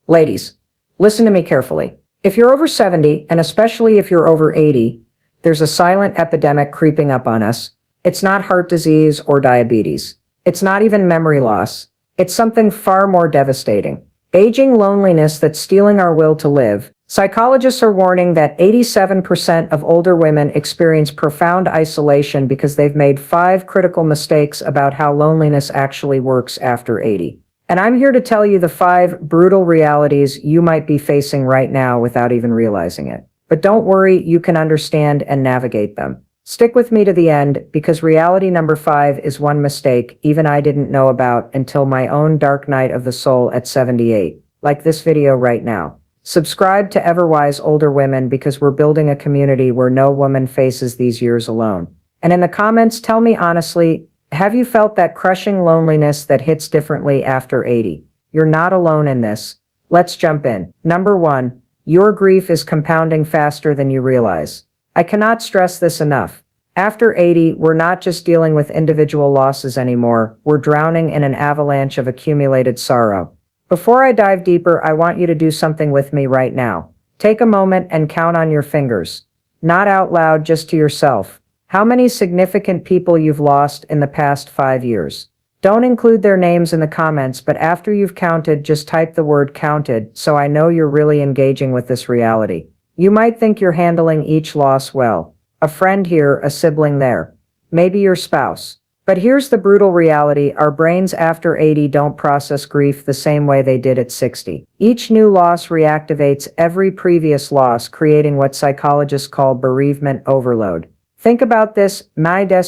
Ladies, listen to me carefully. If you're over 70, and especially if you're over 80, there's a silent epidemic creeping up on us. It's not heart disease or diabetes. It's not even memory loss. It's something far more devastating. Aging loneliness that's stealing our will to live. Psychologists are warning that 87% of older women experience profound isolation because they've made 5 critical mistakes about how loneliness actually works after 80. And I'm here to tell you the 5 brutal realities you might be facing right now without even realizing it. But don't worry, you can understand and navigate them. Stick with me to the end, because reality number 5 is one mistake even I didn't know about until my own dark night of the soul at 78, like this video right now. Subscribe to EverWise Older Women, because we're building a community where no woman faces these years alone. And in the comments, tell me honestly, have you felt that crushing loneliness that hits differently after 80? You're not alone in this. Let's jump in. Number 1, your grief is compounding faster than you realize. I cannot stress this enough. After 80, we're not just dealing with individual losses anymore, we're drowning in an avalanche of accumulated sorrow. Before I dive deeper, I want you to do something with me right now. Take a moment and count on your fingers. Not out loud, just to yourself. How many significant people you've lost in the past 5 years. Don't include their names in the comments, but after you've counted, just type the word counted so I know you're really engaging with this reality. You might think you're handling each loss well. A friend here, a sibling there. Maybe your spouse. But here's the brutal reality, our brains after 80 don't process grief the same way they did at 60. Each new loss reactivates every previous loss, creating what psychologists call bereavement overload. Think about this,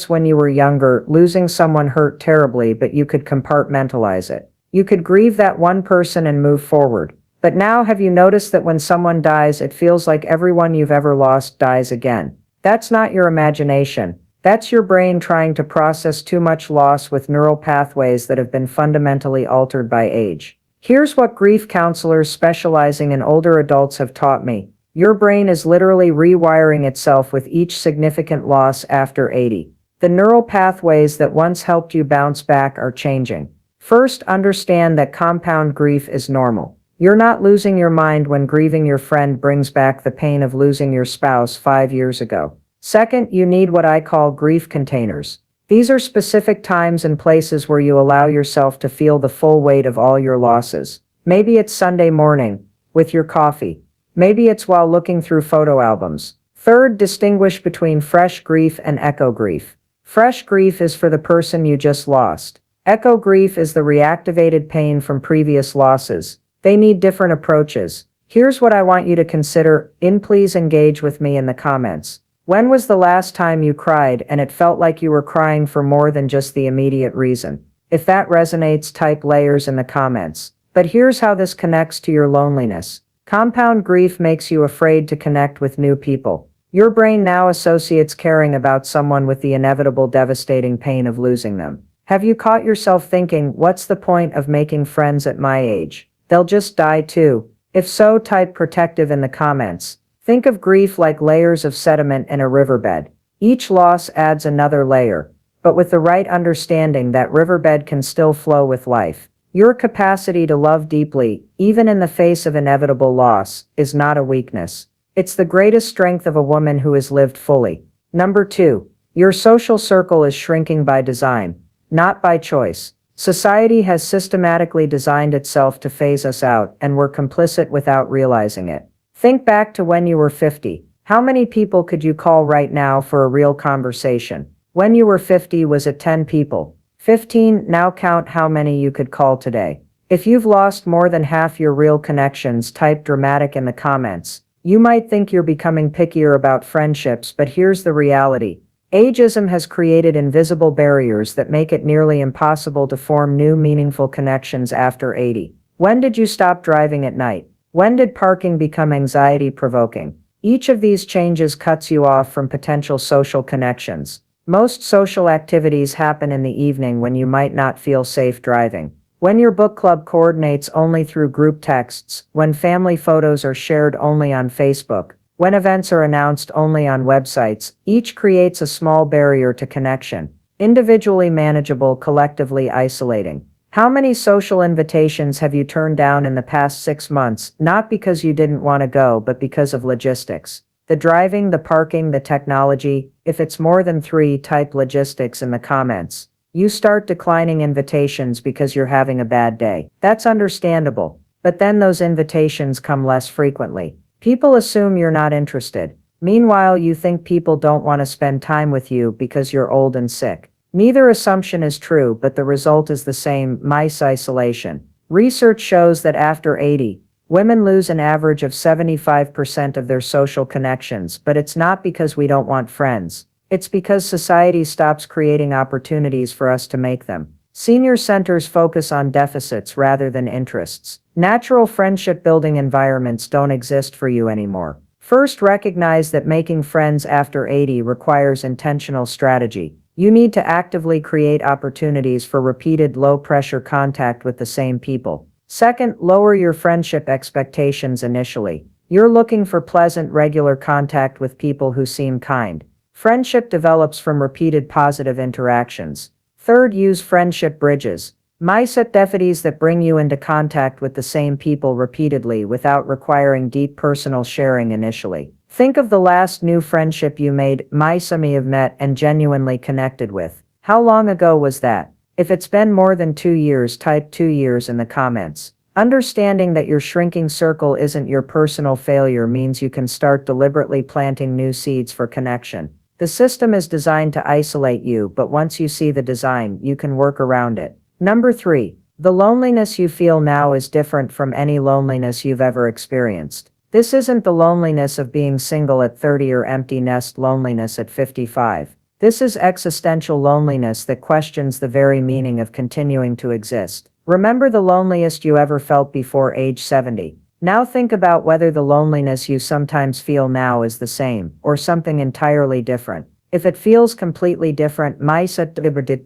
when you were younger, losing someone hurt terribly, but you could compartmentalize it. You could grieve that one person and move forward. But now, have you noticed that when someone dies, it feels like everyone you've ever lost dies again? That's not your imagination. That's your brain trying to process too much loss with neural pathways that have been fundamentally altered by age. Here's what grief counselors specializing in older adults have taught me. Your brain is literally rewiring itself with each significant loss after 80. The neural pathways that once helped you bounce back are changing. First, understand that compound grief is normal. You're not losing your mind when grieving your friend brings back the pain of losing your spouse 5 years ago. Second, you need what I call grief containers. These are specific times and places where you allow yourself to feel the full weight of all your losses. Maybe it's Sunday morning, with your coffee. Maybe it's while looking through photo albums. Third, distinguish between fresh grief and echo grief. Fresh grief is for the person you just lost. Echo grief is the reactivated pain from previous losses. They need different approaches. Here's what I want you to consider. Please engage with me in the comments. When was the last time you cried and it felt like you were crying for more than just the immediate reason? If that resonates, type layers in the comments. But here's how this connects to your loneliness. Compound grief makes you afraid to connect with new people. Your brain now associates caring about someone with the inevitable devastating pain of losing them. Have you caught yourself thinking, what's the point of making friends at my age? They'll just die too. If so, type protective in the comments. Think of grief like layers of sediment in a riverbed. Each loss adds another layer. But with the right understanding, that riverbed can still flow with life. Your capacity to love deeply, even in the face of inevitable loss, is not a weakness. It's the greatest strength of a woman who has lived fully. Number 2, your social circle is shrinking by design, not by choice. Society has systematically designed itself to phase us out, and we're complicit without realizing it. Think back to when you were 50. How many people could you call right now for a real conversation? When you were 50, was it 10 people? 15, now count how many you could call today. If you've lost more than half your real connections, type dramatic in the comments. You might think you're becoming pickier about friendships, but here's the reality. Ageism has created invisible barriers that make it nearly impossible to form new meaningful connections after 80. When did you stop driving at night? When did parking become anxiety-provoking? Each of these changes cuts you off from potential social connections. Most social activities happen in the evening when you might not feel safe driving. When your book club coordinates only through group texts, when family photos are shared only on Facebook, when events are announced only on websites, each creates a small barrier to connection. Individually manageable, collectively isolating. How many social invitations have you turned down in the past 6 months, not because you didn't want to go, but because of logistics? The driving, the parking, the technology. If it's more than three, type logistics in the comments. You start declining invitations because you're having a bad day. That's understandable. But then those invitations come less frequently. People assume you're not interested. Meanwhile, you think people don't want to spend time with you because you're old and sick. Neither assumption is true, but the result is the same: mice isolation. Research shows that after 80, women lose an average of 75% of their social connections, but it's not because we don't want friends. It's because society stops creating opportunities for us to make them. Senior centers focus on deficits rather than interests. Natural friendship building environments don't exist for you anymore. First, recognize that making friends after 80 requires intentional strategy. You need to actively create opportunities for repeated low-pressure contact with the same people. Second, lower your friendship expectations initially. You're looking for pleasant, regular contact with people who seem kind. Friendship develops from repeated positive interactions. Third, use friendship bridges. Mindset activities that bring you into contact with the same people repeatedly without requiring deep personal sharing initially. Think of the last new friendship you made, somebody you've met and genuinely connected with. How long ago was that? If it's been more than 2 years, type 2 years in the comments. Understanding that your shrinking circle isn't your personal failure means you can start deliberately planting new seeds for connection. The system is designed to isolate you, but once you see the design, you can work around it. Number 3. The loneliness you feel now is different from any loneliness you've ever experienced. This isn't the loneliness of being single at 30 or empty nest loneliness at 55. This is existential loneliness that questions the very meaning of continuing to exist. Remember the loneliest you ever felt before age 70. Now think about whether the loneliness you sometimes feel now is the same, or something entirely different. If it feels completely different,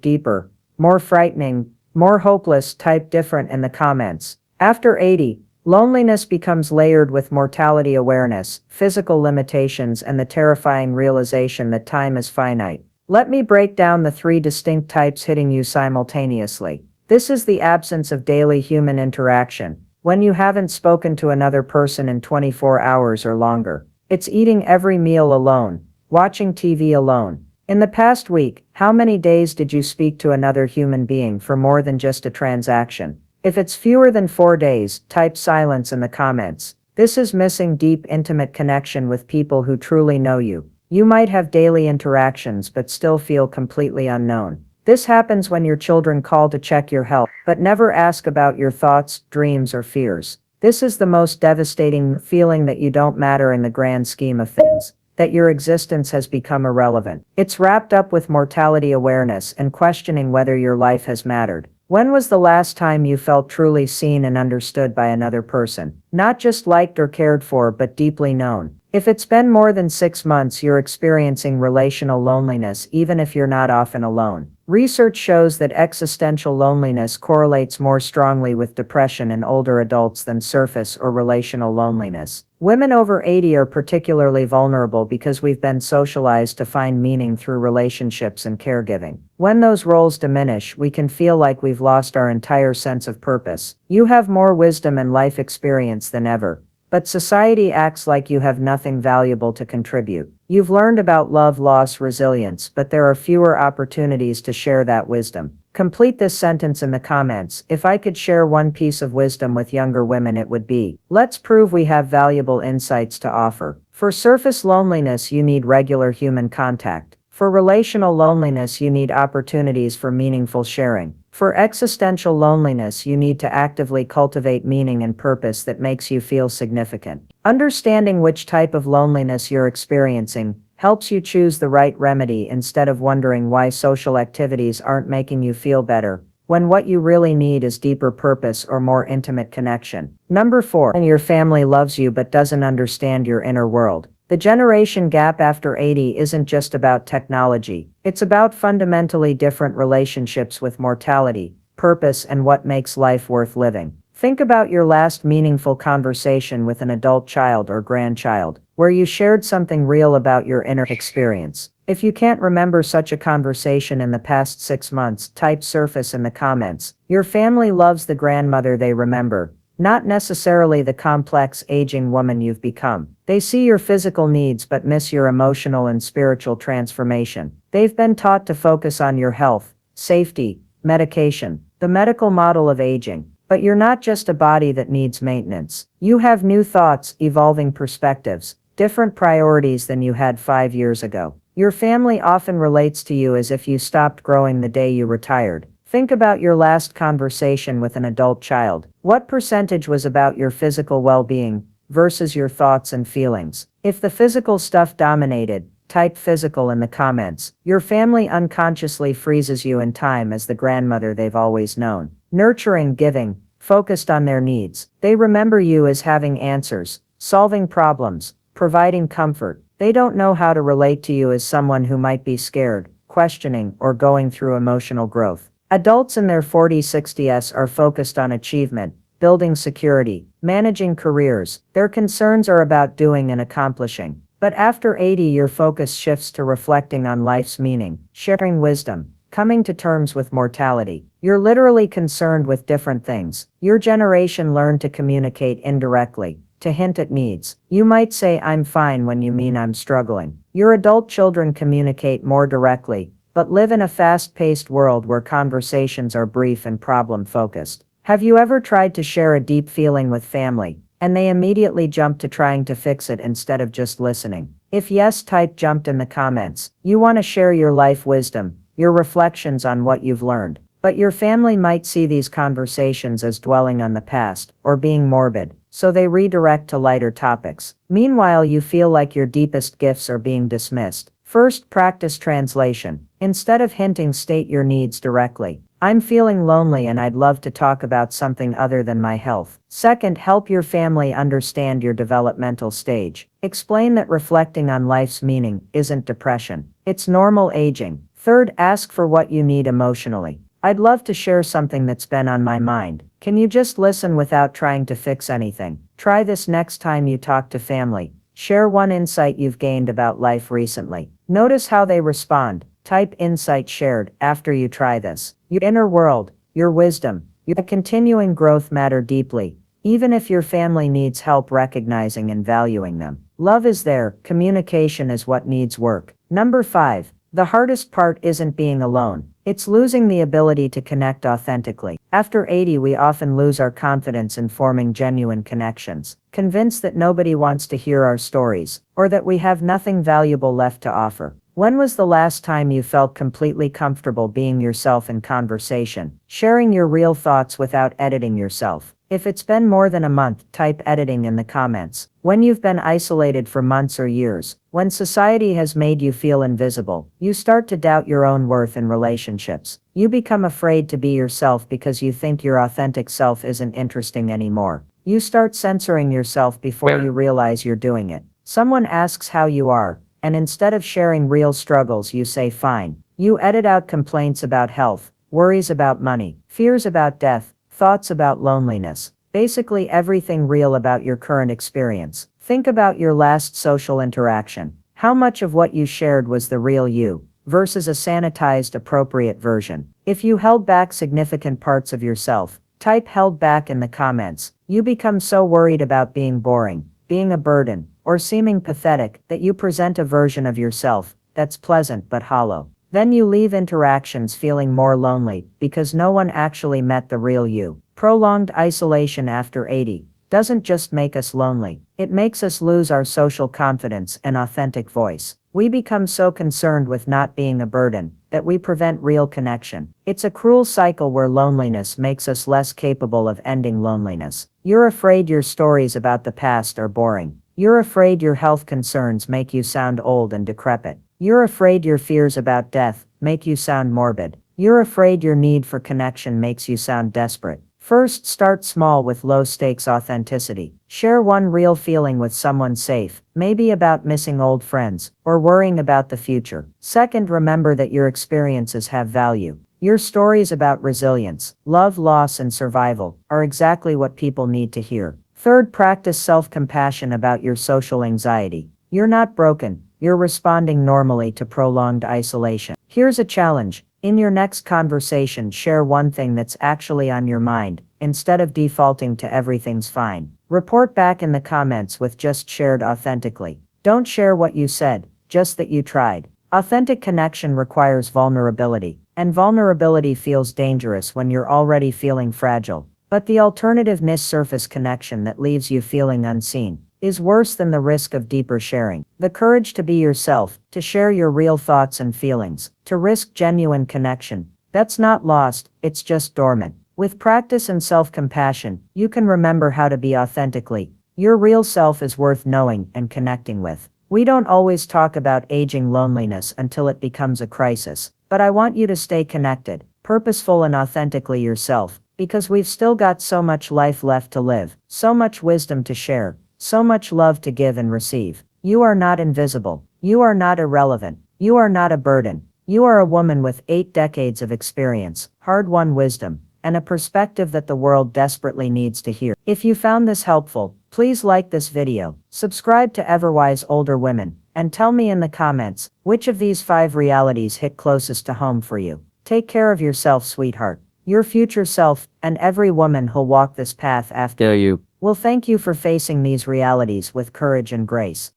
deeper, more frightening, more hopeless, type different in the comments. After 80, loneliness becomes layered with mortality awareness, physical limitations, and the terrifying realization that time is finite. Let me break down the 3 distinct types hitting you simultaneously. This is the absence of daily human interaction, when you haven't spoken to another person in 24 hours or longer. It's eating every meal alone, watching TV alone. In the past week, how many days did you speak to another human being for more than just a transaction? If it's fewer than 4 days, type silence in the comments. This is missing deep, intimate connection with people who truly know you. You might have daily interactions but still feel completely unknown. This happens when your children call to check your health, but never ask about your thoughts, dreams, or fears. This is the most devastating feeling, that you don't matter in the grand scheme of things, that your existence has become irrelevant. It's wrapped up with mortality awareness and questioning whether your life has mattered. When was the last time you felt truly seen and understood by another person? Not just liked or cared for, but deeply known. If it's been more than 6 months, you're experiencing relational loneliness, even if you're not often alone. Research shows that existential loneliness correlates more strongly with depression in older adults than surface or relational loneliness. Women over 80 are particularly vulnerable because we've been socialized to find meaning through relationships and caregiving. When those roles diminish, we can feel like we've lost our entire sense of purpose. You have more wisdom and life experience than ever, but society acts like you have nothing valuable to contribute. You've learned about love, loss, resilience, but there are fewer opportunities to share that wisdom. Complete this sentence in the comments. If I could share one piece of wisdom with younger women, it would be: let's prove we have valuable insights to offer. For surface loneliness, you need regular human contact. For relational loneliness, you need opportunities for meaningful sharing. For existential loneliness, you need to actively cultivate meaning and purpose that makes you feel significant. Understanding which type of loneliness you're experiencing helps you choose the right remedy instead of wondering why social activities aren't making you feel better, when what you really need is deeper purpose or more intimate connection. Number 4. Your family loves you but doesn't understand your inner world. The generation gap after 80 isn't just about technology. It's about fundamentally different relationships with mortality, purpose, and what makes life worth living. Think about your last meaningful conversation with an adult child or grandchild, where you shared something real about your inner experience. If you can't remember such a conversation in the past 6 months, type surface in the comments. Your family loves the grandmother they remember, not necessarily the complex, aging woman you've become. They see your physical needs but miss your emotional and spiritual transformation. They've been taught to focus on your health, safety, medication, the medical model of aging. But you're not just a body that needs maintenance. You have new thoughts, evolving perspectives, different priorities than you had 5 years ago. Your family often relates to you as if you stopped growing the day you retired. Think about your last conversation with an adult child. What percentage was about your physical well-being versus your thoughts and feelings? If the physical stuff dominated, type physical in the comments. Your family unconsciously freezes you in time as the grandmother they've always known. Nurturing, giving, focused on their needs. They remember you as having answers, solving problems, providing comfort. They don't know how to relate to you as someone who might be scared, questioning, or going through emotional growth. Adults in their 40s, 60s are focused on achievement, building security, managing careers. Their concerns are about doing and accomplishing. But after 80, your focus shifts to reflecting on life's meaning, sharing wisdom, coming to terms with mortality. You're literally concerned with different things. Your generation learned to communicate indirectly, to hint at needs. You might say I'm fine when you mean I'm struggling. Your adult children communicate more directly, but live in a fast-paced world where conversations are brief and problem-focused. Have you ever tried to share a deep feeling with family, and they immediately jump to trying to fix it instead of just listening? If yes, type jumped in the comments. You want to share your life wisdom, your reflections on what you've learned. But your family might see these conversations as dwelling on the past, or being morbid, so they redirect to lighter topics. Meanwhile, you feel like your deepest gifts are being dismissed. First, practice translation. Instead of hinting, state your needs directly. I'm feeling lonely and I'd love to talk about something other than my health. Second, help your family understand your developmental stage. Explain that reflecting on life's meaning isn't depression. It's normal aging. Third, ask for what you need emotionally. I'd love to share something that's been on my mind. Can you just listen without trying to fix anything? Try this next time you talk to family. Share one insight you've gained about life recently. Notice how they respond. Type insight shared after you try this. Your inner world, your wisdom, your continuing growth matter deeply, even if your family needs help recognizing and valuing them. Love is there, communication is what needs work. Number 5. The hardest part isn't being alone. It's losing the ability to connect authentically. After 80, we often lose our confidence in forming genuine connections, convinced that nobody wants to hear our stories, or that we have nothing valuable left to offer. When was the last time you felt completely comfortable being yourself in conversation, sharing your real thoughts without editing yourself? If it's been more than a month, type editing in the comments. When you've been isolated for months or years, when society has made you feel invisible, you start to doubt your own worth in relationships. You become afraid to be yourself because you think your authentic self isn't interesting anymore. You start censoring yourself before you realize you're doing it. Someone asks how you are, and instead of sharing real struggles, you say fine. You edit out complaints about health, worries about money, fears about death, thoughts about loneliness, basically everything real about your current experience. Think about your last social interaction. How much of what you shared was the real you, versus a sanitized, appropriate version? If you held back significant parts of yourself, type held back in the comments. You become so worried about being boring, being a burden, or seeming pathetic that you present a version of yourself that's pleasant but hollow. Then you leave interactions feeling more lonely because no one actually met the real you. Prolonged isolation after 80 doesn't just make us lonely, it makes us lose our social confidence and authentic voice. We become so concerned with not being a burden that we prevent real connection. It's a cruel cycle where loneliness makes us less capable of ending loneliness. You're afraid your stories about the past are boring. You're afraid your health concerns make you sound old and decrepit. You're afraid your fears about death make you sound morbid. You're afraid your need for connection makes you sound desperate. First, start small with low-stakes authenticity. Share one real feeling with someone safe, maybe about missing old friends, or worrying about the future. Second, remember that your experiences have value. Your stories about resilience, love, loss, and survival are exactly what people need to hear. Third, practice self-compassion about your social anxiety. You're not broken, you're responding normally to prolonged isolation. Here's a challenge. In your next conversation, share one thing that's actually on your mind, instead of defaulting to everything's fine. Report back in the comments with just shared authentically. Don't share what you said, just that you tried. Authentic connection requires vulnerability, and vulnerability feels dangerous when you're already feeling fragile. But the alternative, surface connection that leaves you feeling unseen, is worse than the risk of deeper sharing. The courage to be yourself, to share your real thoughts and feelings, to risk genuine connection, that's not lost, it's just dormant. With practice and self-compassion, you can remember how to be authentically. Your real self is worth knowing and connecting with. We don't always talk about aging loneliness until it becomes a crisis, but I want you to stay connected, purposeful, and authentically yourself, because we've still got so much life left to live, so much wisdom to share, so much love to give and receive. You are not invisible. You are not irrelevant. You are not a burden. You are a woman with 8 decades of experience, hard-won wisdom, and a perspective that the world desperately needs to hear. If you found this helpful, please like this video, subscribe to EverWise Older Women, and tell me in the comments, which of these 5 realities hit closest to home for you. Take care of yourself, sweetheart. Your future self, and every woman who'll walk this path after you, will thank you for facing these realities with courage and grace.